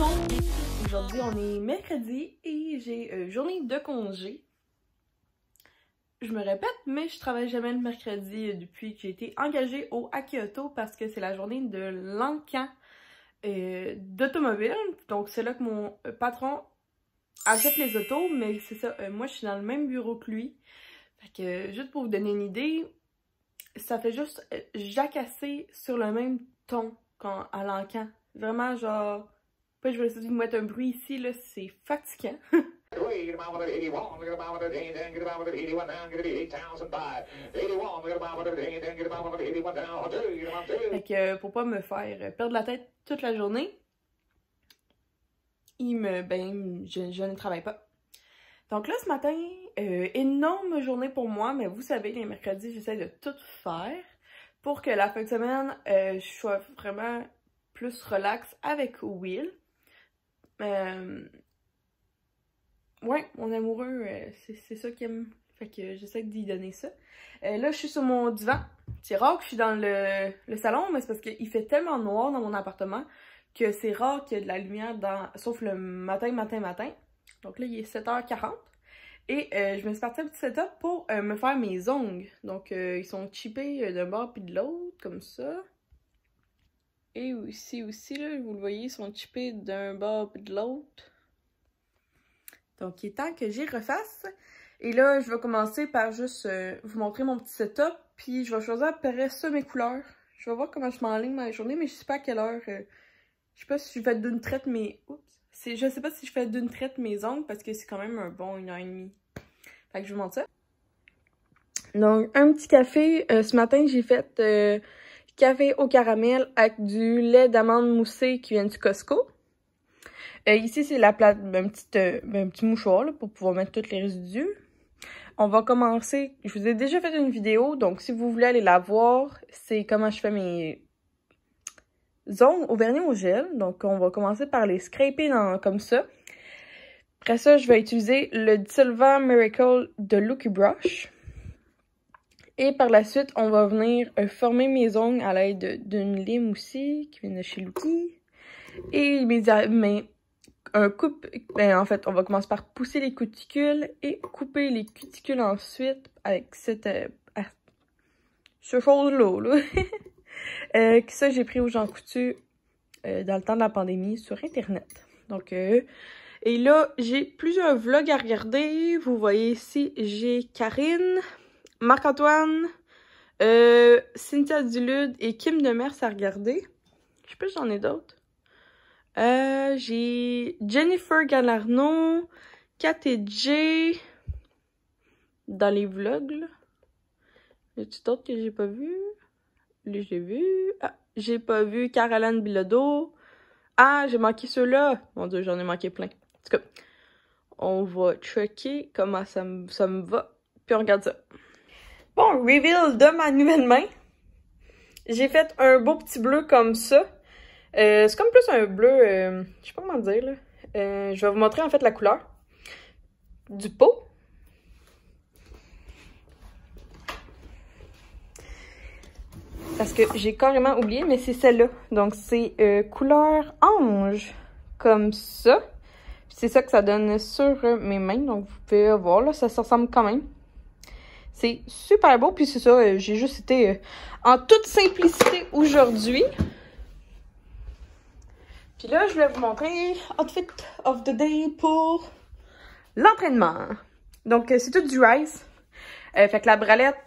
monde! Aujourd'hui, on est mercredi et j'ai journée de congé. Je me répète, mais je travaille jamais le mercredi depuis que j'ai été engagée au Aki-Auto parce que c'est la journée de l'encan d'automobile. Donc c'est là que mon patron achète les autos, mais c'est ça, moi je suis dans le même bureau que lui. Fait que juste pour vous donner une idée, ça fait juste jacasser sur le même ton à l'encan. Vraiment genre... je vais essayer de vous mettre un bruit ici, là, c'est fatigant. Fait que pour pas me faire perdre la tête toute la journée, je ne travaille pas. Donc là, ce matin, énorme journée pour moi, mais vous savez, les mercredis, j'essaie de tout faire pour que la fin de semaine, je sois vraiment plus relax avec Will. Ouais, mon amoureux, c'est ça qu'il aime. Fait que j'essaie d'y donner ça. Là, je suis sur mon divan. C'est rare que je suis dans le salon, mais c'est parce qu'il fait tellement noir dans mon appartement que c'est rare qu'il y ait de la lumière sauf le matin. Donc là, il est 7h40. Et je me suis partie un petit setup pour me faire mes ongles. Donc, ils sont chippés d'un bord puis de l'autre, comme ça. Et ici aussi, là, vous le voyez, ils sont chippés d'un bord puis de l'autre. Donc, il est temps que j'y refasse. Et là, je vais commencer par juste vous montrer mon petit setup. Puis, je vais choisir après ça mes couleurs. Je vais voir comment je m'enligne dans la journée, mais je sais pas à quelle heure. Je sais pas si je fais d'une traite mes... Je sais pas si je fais d'une traite mes ongles parce que c'est quand même un bon 1h30. Fait que je vous montre ça. Donc, un petit café. Ce matin, j'ai fait café au caramel avec du lait d'amande moussé qui vient du Costco. Ici, c'est un petit mouchoir là, pour pouvoir mettre tous les résidus. On va commencer. Je vous ai déjà fait une vidéo, donc si vous voulez aller la voir, c'est comment je fais mes ongles au vernis au gel. Donc, on va commencer par les scraper comme ça. Après ça, je vais utiliser le Dissolvant Miracle de Lucky Brush. Et par la suite, on va venir former mes ongles à l'aide d'une lime aussi, qui vient de chez Lucky. Et en fait, on va commencer par pousser les cuticules et couper les cuticules ensuite avec ce chose-là. Ça, j'ai pris aux Jean Coutu dans le temps de la pandémie sur Internet. Donc, et là, j'ai plusieurs vlogs à regarder. Vous voyez ici, j'ai Karine, Marc-Antoine, Cynthia Dulude et Kim Demers à regarder. Je sais pas si j'en ai d'autres. J'ai Jennifer Galarno, Kat et Jay dans les vlogs. Là. Y a-t-il d'autres que j'ai pas vu? Lui, j'ai vu. Ah, j'ai pas vu Caroline Bilodeau. Ah, j'ai manqué ceux-là. Mon Dieu, j'en ai manqué plein. En tout cas, on va checker comment ça me va. Puis on regarde ça. Bon, reveal de ma nouvelle main. J'ai fait un beau petit bleu comme ça. C'est comme plus un bleu, je sais pas comment dire là. Je vais vous montrer en fait la couleur du pot. Parce que j'ai carrément oublié, mais c'est celle-là. Donc c'est couleur ange, comme ça. C'est ça que ça donne sur mes mains, donc vous pouvez voir là, ça ressemble quand même. C'est super beau, puis c'est ça, j'ai juste été en toute simplicité aujourd'hui. Puis là, je vais vous montrer outfit of the day pour l'entraînement. Donc, c'est tout du rice. Fait que la bralette...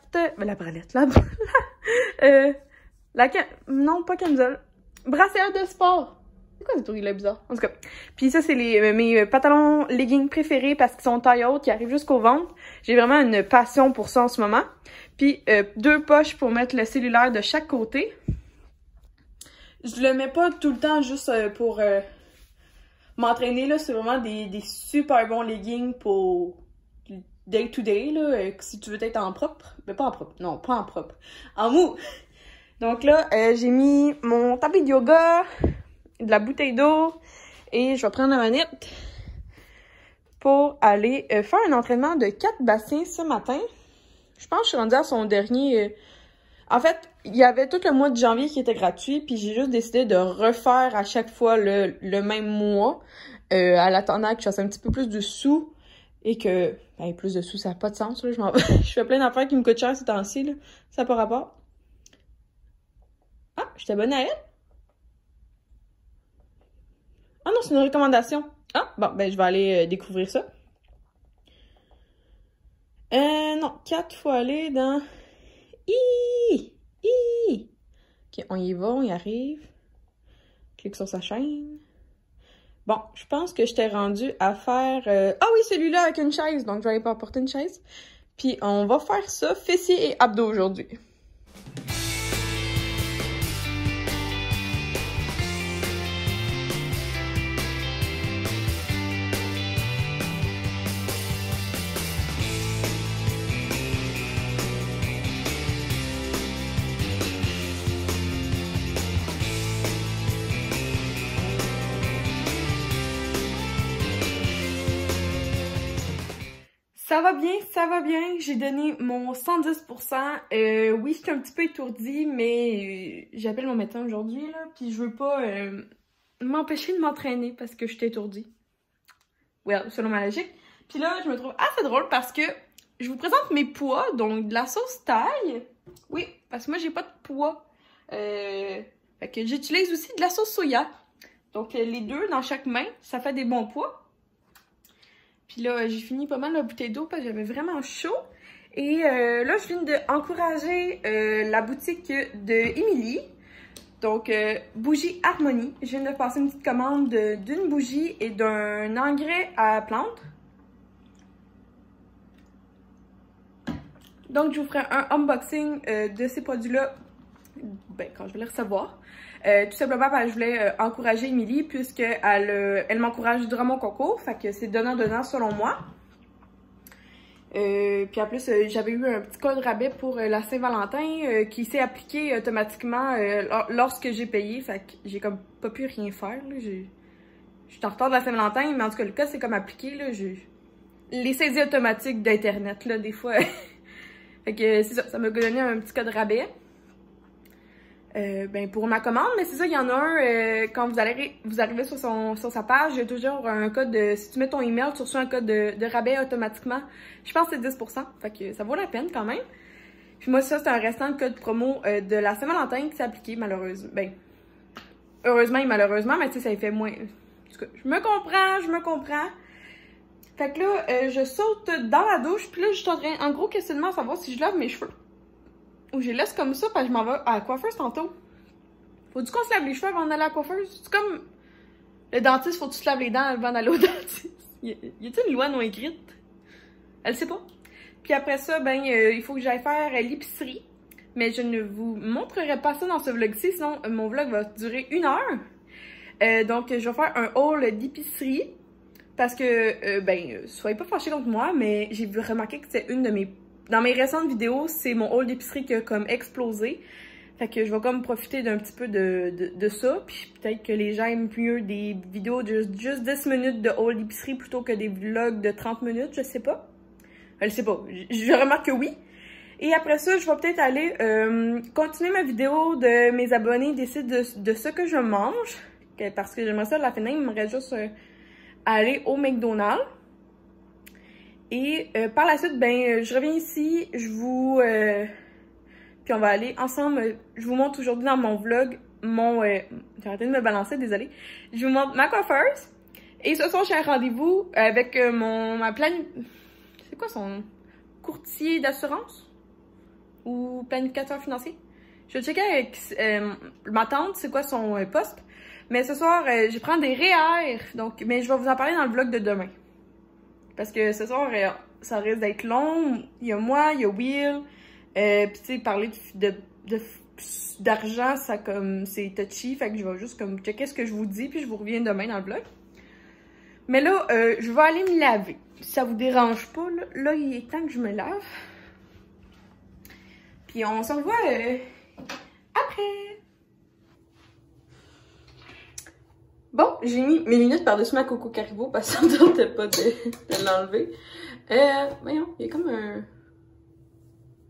non, pas camisole. Brassière de sport. C'est quoi ce truc-là bizarre? En tout cas. Puis ça, c'est mes pantalons leggings préférés parce qu'ils sont taille haute, qui arrivent jusqu'au ventre. J'ai vraiment une passion pour ça en ce moment. Puis 2 poches pour mettre le cellulaire de chaque côté. Je le mets pas tout le temps juste pour m'entraîner, là. C'est vraiment des super bons leggings pour day to day, là. Si tu veux être en propre. Mais pas en propre. Non, pas en propre. En mou! Donc là, j'ai mis mon tapis de yoga, de la bouteille d'eau, et je vais prendre la manette pour aller faire un entraînement de 4 bassins ce matin. Je pense que je suis rendue à son dernier En fait, il y avait tout le mois de janvier qui était gratuit, puis j'ai juste décidé de refaire à chaque fois le même mois, à l'attendant que je fasse un petit peu plus de sous, et que, ben, plus de sous, ça n'a pas de sens, là, je fais plein d'affaires qui me coûtent cher ces temps-ci, là, ça n'a pas rapport. Ah, je suis abonnée à elle? Ah non, c'est une recommandation. Ah, bon, ben, je vais aller découvrir ça. Non, 4, faut aller dans... Ok, on y va, on y arrive. Clique sur sa chaîne. Bon, je pense que je t'ai rendu à faire... Ah oui, celui-là avec une chaise, donc je vais aller pas apporter une chaise. Puis on va faire ça, fessiers et abdos aujourd'hui. Ça va bien, j'ai donné mon 110%. Oui, je suis un petit peu étourdie, mais j'appelle mon médecin aujourd'hui, là, puis je veux pas m'empêcher de m'entraîner parce que je suis étourdie. Well, selon ma logique. Puis là, je me trouve assez drôle parce que je vous présente mes poids, donc de la sauce thaï. Oui, parce que moi, j'ai pas de poids. Fait que j'utilise aussi de la sauce soya. Donc les deux dans chaque main, ça fait des bons poids. Puis là, j'ai fini pas mal la bouteille d'eau parce que j'avais vraiment chaud. Et là, je viens d'encourager la boutique de Emily. Donc, Bougie Harmonie. Je viens de passer une petite commande d'une bougie et d'un engrais à plantes. Donc, je vous ferai un unboxing de ces produits-là ben, quand je vais les recevoir. Tout simplement parce que je voulais encourager Emily puisqu'elle elle m'encourage durant mon concours. Fait que c'est donnant-donnant selon moi. Puis en plus, j'avais eu un petit code rabais pour la Saint-Valentin qui s'est appliqué automatiquement lorsque j'ai payé. Fait que j'ai comme pas pu rien faire. Je suis en retard de la Saint-Valentin, mais en tout cas, le code c'est comme appliqué. Là, les saisies automatiques d'Internet, là, des fois. Fait que c'est ça, ça m'a donné un petit code rabais. Ben pour ma commande, mais c'est ça, il y en a un, quand vous arrivez sur sa page, il y a toujours un code si tu mets ton email, tu reçois un code de rabais automatiquement. Je pense que c'est 10%, fait que ça vaut la peine quand même. Puis moi, ça, c'est un restant de code promo de la Saint-Valentin qui s'est appliqué, malheureusement. Ben, heureusement et malheureusement, mais tu sais, ça fait moins... En tout cas, je me comprends. Fait que là, je saute dans la douche, puis là, je suis en train, en gros questionnement, à savoir si je lave mes cheveux. Ou je les laisse comme ça, parce que je m'en vais à la coiffeuse tantôt. Faut-tu qu'on se lave les cheveux avant d'aller à la coiffeuse? C'est comme le dentiste, faut que tu te laves les dents avant d'aller au dentiste. Y a-t-il une loi non écrite? Elle sait pas. Puis après ça, ben, il faut que j'aille faire l'épicerie. Mais je ne vous montrerai pas ça dans ce vlog-ci, sinon mon vlog va durer 1 heure. Donc, je vais faire un haul d'épicerie. Parce que, ben, soyez pas fâchés contre moi, mais j'ai remarqué que c'était une de mes... Dans mes récentes vidéos, c'est mon haul d'épicerie qui a comme explosé. Fait que je vais comme profiter d'un petit peu de ça. Puis peut-être que les gens aiment mieux des vidéos de juste 10 minutes de haul d'épicerie plutôt que des vlogs de 30 minutes, je sais pas. Je sais pas, je remarque que oui. Et après ça, je vais peut-être aller continuer ma vidéo de mes abonnés décident de ce que je mange. Parce que j'aimerais ça, à la fin, il me reste juste à aller au McDonald's. Et par la suite, ben, je reviens ici, je vous... puis on va aller ensemble, je vous montre aujourd'hui dans mon vlog, j'ai arrêté de me balancer, désolée. Je vous montre ma coiffeuse. Et ce soir, j'ai un rendez-vous avec ma c'est quoi son courtier d'assurance? Ou planificateur financier? Je vais checker avec ma tante, c'est quoi son poste. Mais ce soir, je prends des REER, donc, mais je vais vous en parler dans le vlog de demain. Parce que ce soir, ça risque d'être long. Il y a moi, il y a Will. Puis tu sais, parler d'argent, ça comme c'est touchy. Fait que je vais juste comme checker ce que je vous dis, puis je vous reviens demain dans le vlog. Mais là, je vais aller me laver. Si ça vous dérange pas, là, il est temps que je me lave. Puis on se revoit après. Bon, j'ai mis mes lunettes par-dessus ma Coco Caribou parce que ça ne tentait pas de l'enlever. Voyons, il y a comme un...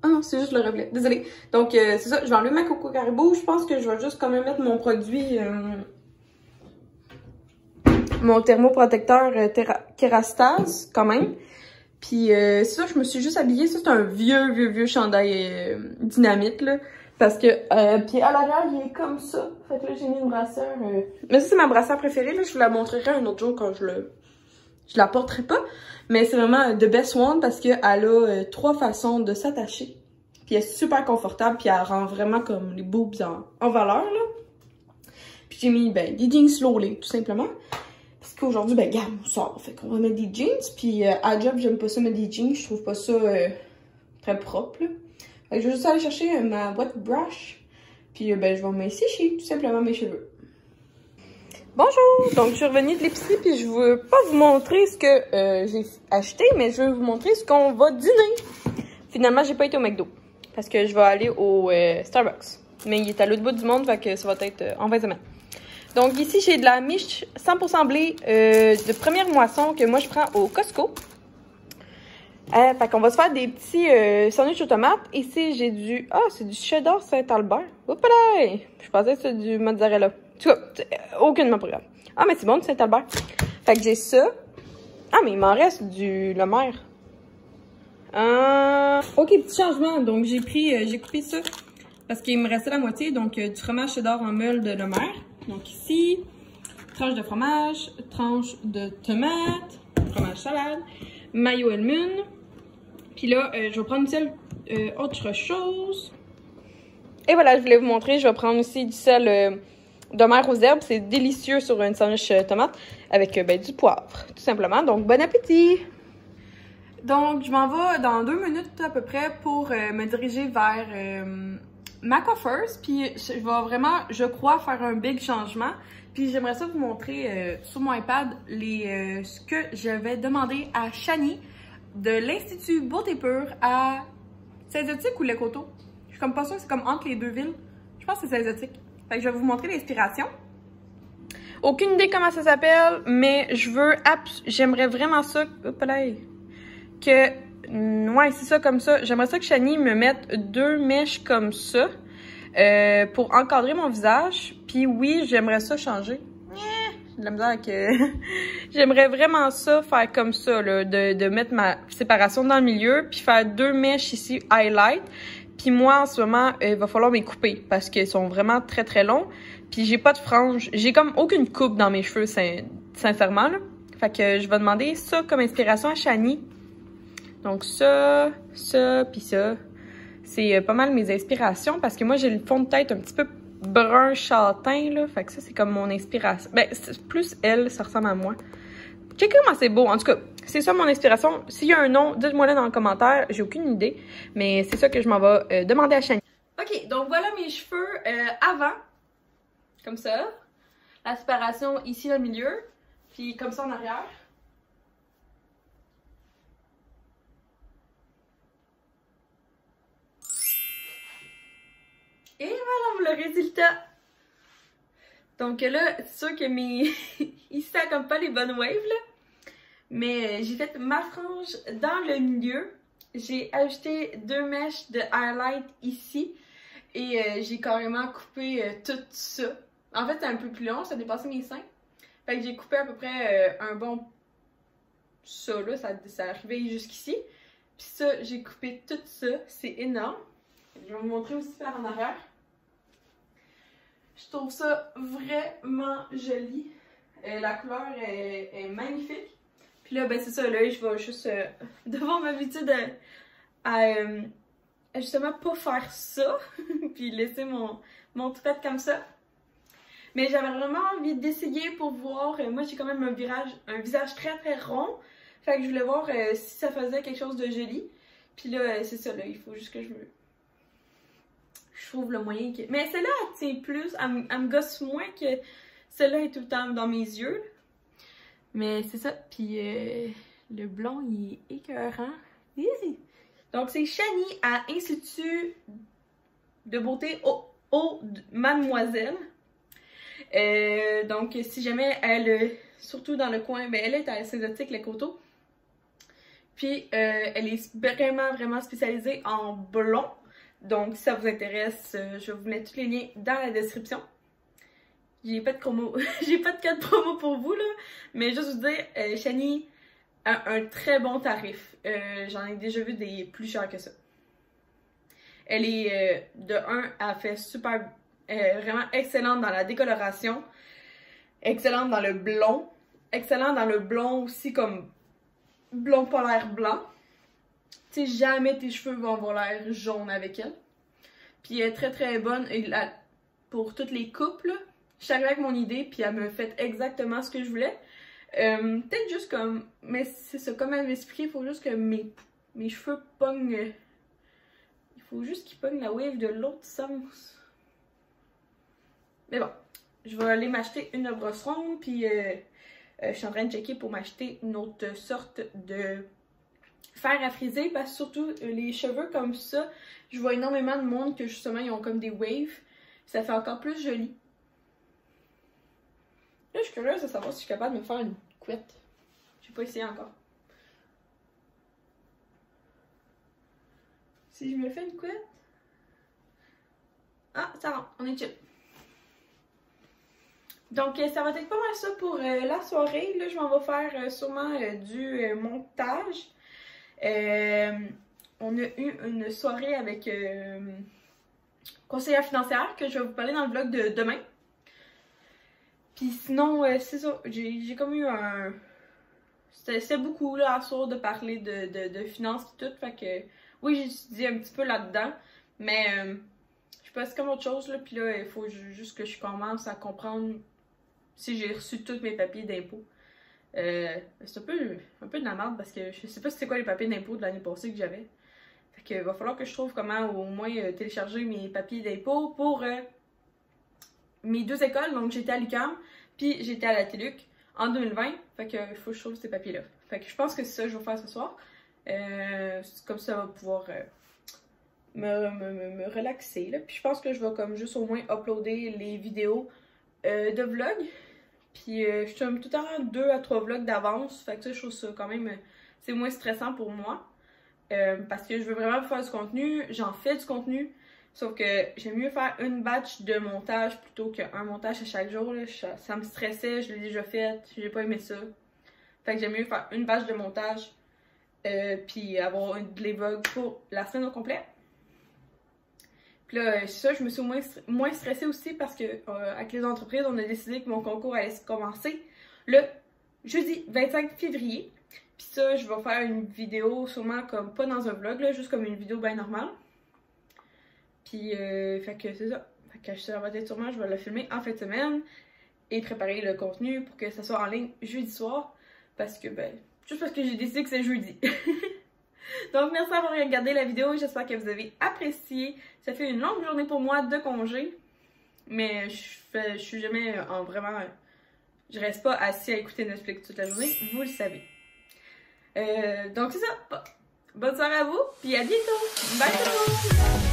Ah non, c'est juste le reflet. Désolée. Donc, c'est ça. Je vais enlever ma Coco Caribou. Je pense que je vais juste quand même mettre mon produit... mon thermoprotecteur Kerastase, quand même. Puis, c'est ça, je me suis juste habillée. Ça, c'est un vieux chandail Dynamite, là. Parce que, puis à l'arrière, il est comme ça. Fait que là, j'ai mis une brassière. Mais ça, c'est ma brassière préférée, là. Je vous la montrerai un autre jour quand je la porterai pas. Mais c'est vraiment the best one parce qu'elle a 3 façons de s'attacher. Puis elle est super confortable, puis elle rend vraiment comme les boobs en valeur, là. Puis j'ai mis, ben, des jeans slowly, tout simplement. Parce qu'aujourd'hui, ben, regarde, on sort. Fait qu'on va mettre des jeans. Puis à job, j'aime pas ça mettre des jeans. Je trouve pas ça très propre, là. Fait que je vais juste aller chercher ma wet brush. Puis ben, je vais me sécher tout simplement mes cheveux. Bonjour! Donc, je suis revenue de l'épicerie, puis je veux pas vous montrer ce que j'ai acheté, mais je veux vous montrer ce qu'on va dîner. Finalement, j'ai pas été au McDo, parce que je vais aller au Starbucks. Mais il est à l'autre bout du monde, fait que ça va être en 20 semaines. Donc, ici, j'ai de la miche 100% blé de première moisson que moi, je prends au Costco. Fait qu'on va se faire des petits sandwichs aux tomates. Ici, j'ai du... Ah, c'est du cheddar Saint-Albert. Oups là! Je pensais que c'était du mozzarella. En tout cas, aucunement pas grave. Ah, mais c'est bon, du Saint-Albert. Fait que j'ai ça. Ah, mais il m'en reste du Le Maire. Ok, petit changement. Donc, j'ai coupé ça parce qu'il me restait la moitié. Donc, du fromage cheddar en meule de Le Maire. Donc, ici, tranche de fromage, tranche de tomate, fromage salade, mayo Elmun. Puis là, je vais prendre une autre chose. Et voilà, je voulais vous montrer. Je vais prendre aussi du sel de mer aux herbes. C'est délicieux sur une sandwich tomate avec ben, du poivre, tout simplement. Donc, bon appétit! Donc, je m'en vais dans 2 minutes à peu près pour me diriger vers ma coiffeuse. Puis, je vais vraiment, je crois, faire un big changement. Puis, j'aimerais ça vous montrer sur mon iPad ce que j'avais demandé à Shani de l'Institut Beauté Pure à Saint-Zotique ou Le Coteau. Je suis comme pas sûre, c'est comme entre les deux villes. Je pense que c'est Saint-Zotique. Fait que je vais vous montrer l'inspiration. Aucune idée comment ça s'appelle, mais j'aimerais vraiment ça. Hop là, que, ouais, c'est ça comme ça. J'aimerais ça que Shani me mette 2 mèches comme ça pour encadrer mon visage. Puis oui, j'aimerais ça changer. J'ai de la misère avec... J'aimerais vraiment ça, faire comme ça, là, de mettre ma séparation dans le milieu, puis faire 2 mèches ici, highlight. Puis moi, en ce moment, il va falloir me couper, parce qu'ils sont vraiment très longs. Puis j'ai pas de franges. J'ai comme aucune coupe dans mes cheveux, sincèrement, là. Fait que je vais demander ça comme inspiration à Shani. Donc ça, puis ça. C'est pas mal mes inspirations, parce que moi, j'ai le fond de tête un petit peu brun châtain, là. Fait que ça, c'est comme mon inspiration. Ben, plus elle, ça ressemble à moi. Checkez comment c'est beau. En tout cas, c'est ça mon inspiration. S'il y a un nom, dites-moi là dans le commentaire. J'ai aucune idée. Mais c'est ça que je m'en vais demander à Shani. Ok, donc voilà mes cheveux avant. Comme ça. La séparation ici dans le milieu. Puis comme ça en arrière. Et voilà le résultat. Donc là, c'est sûr que mes... ici, ça comme pas les bonnes waves, là. Mais j'ai fait ma frange dans le milieu. J'ai ajouté 2 mèches de highlight ici. Et j'ai carrément coupé tout ça. En fait, c'est un peu plus long, ça dépassait mes seins. Fait que j'ai coupé à peu près un bon... Ça, là, ça arrivait jusqu'ici. Puis ça, j'ai coupé tout ça. C'est énorme. Je vais vous montrer aussi par en arrière. Je trouve ça vraiment joli. La couleur est magnifique. Puis là, ben c'est ça, là, je vais juste devoir m'habitude à justement pas faire ça. Puis laisser mon toupette comme ça. Mais j'avais vraiment envie d'essayer pour voir. Moi, j'ai quand même un visage très rond. Fait que je voulais voir si ça faisait quelque chose de joli. Puis là, c'est ça, là, il faut juste que je trouve le moyen que... Mais celle-là, elle tient plus, elle me gosse moins que celle-là est tout le temps dans mes yeux. Mais c'est ça, puis le blond, il est écœurant. Donc, c'est Shani à Institut de beauté au Mademoiselle. Donc, si jamais elle, surtout dans le coin, ben elle est à Saint-Zotique, Le Coteau. Puis elle est vraiment spécialisée en blond. Donc si ça vous intéresse, je vous mets tous les liens dans la description. J'ai pas de promo, j'ai pas de code promo pour vous là, mais juste vous dire, Shani a un très bon tarif. J'en ai déjà vu des plus chers que ça. Elle est de 1, elle fait super, vraiment excellente dans la décoloration, excellente dans le blond, excellente dans le blond aussi comme blond polaire blanc. Tu sais, jamais tes cheveux vont avoir l'air jaune avec elle. Puis elle est très bonne pour toutes les coupes là. Je suis arrivée avec mon idée, puis elle me fait exactement ce que je voulais. Peut-être juste comme... Mais c'est ça, comme elle m'expliquait, il faut juste que mes cheveux pognent... Il faut juste qu'ils pognent la wave de l'autre sens. Mais bon, je vais aller m'acheter une brosse ronde, puis je suis en train de checker pour m'acheter une autre sorte de fer à friser, parce que surtout les cheveux comme ça, je vois énormément de monde que justement ils ont comme des waves. Ça fait encore plus joli. Là, je suis curieuse de savoir si je suis capable de me faire une couette. J'ai pas essayé encore. Si je me fais une couette... Ah, ça rentre, on est chill. Donc, ça va être pas mal ça pour la soirée. Là, je m'en vais faire sûrement du montage. On a eu une soirée avec conseillère financière que je vais vous parler dans le vlog de demain. Puis sinon, c'est ça, j'ai comme eu un... C'était beaucoup là à soir de parler de finances et tout, fait que oui, j'ai étudié un petit peu là-dedans, mais je pense comme autre chose là, puis là, il faut juste que je commence à comprendre si j'ai reçu tous mes papiers d'impôt. C'est un peu de la merde parce que je sais pas c'est quoi les papiers d'impôt de l'année passée que j'avais. Fait que va falloir que je trouve comment au moins télécharger mes papiers d'impôt pour... mes deux écoles, donc j'étais à l'UQAM, puis j'étais à la TELUC en 2020, fait que il faut que je trouve ces papiers-là. Fait que je pense que c'est ça que je vais faire ce soir. Comme ça, va pouvoir me relaxer, là. Puis je pense que je vais comme juste au moins uploader les vidéos de vlog. Puis je suis tout le temps 2 à 3 vlogs d'avance, fait que ça, je trouve ça quand même, c'est moins stressant pour moi. Parce que je veux vraiment faire du contenu, j'en fais du contenu. Sauf que j'aime mieux faire une batch de montage plutôt qu'un montage à chaque jour. Là. Ça me stressait, je l'ai déjà fait, j'ai pas aimé ça. Fait que j'aime mieux faire une batch de montage, puis avoir des vlogs pour la semaine au complet. Puis là, ça, je me suis moins stressée aussi parce que avec les entreprises, on a décidé que mon concours allait commencer le jeudi 25 février. Puis ça, je vais faire une vidéo sûrement comme, pas dans un vlog, là, juste comme une vidéo bien normale. Puis, fait que c'est ça. Fait que ça va être sûrement, je vais le filmer en fin de semaine et préparer le contenu pour que ça soit en ligne jeudi soir. Parce que, ben, juste parce que j'ai décidé que c'est jeudi. Donc, merci d'avoir regardé la vidéo. J'espère que vous avez apprécié. Ça fait une longue journée pour moi de congé. Mais je suis jamais en vraiment... Je reste pas assis à écouter Netflix toute la journée. Vous le savez. Donc, c'est ça. Bonne soirée à vous. Puis à bientôt. Bye tout le monde.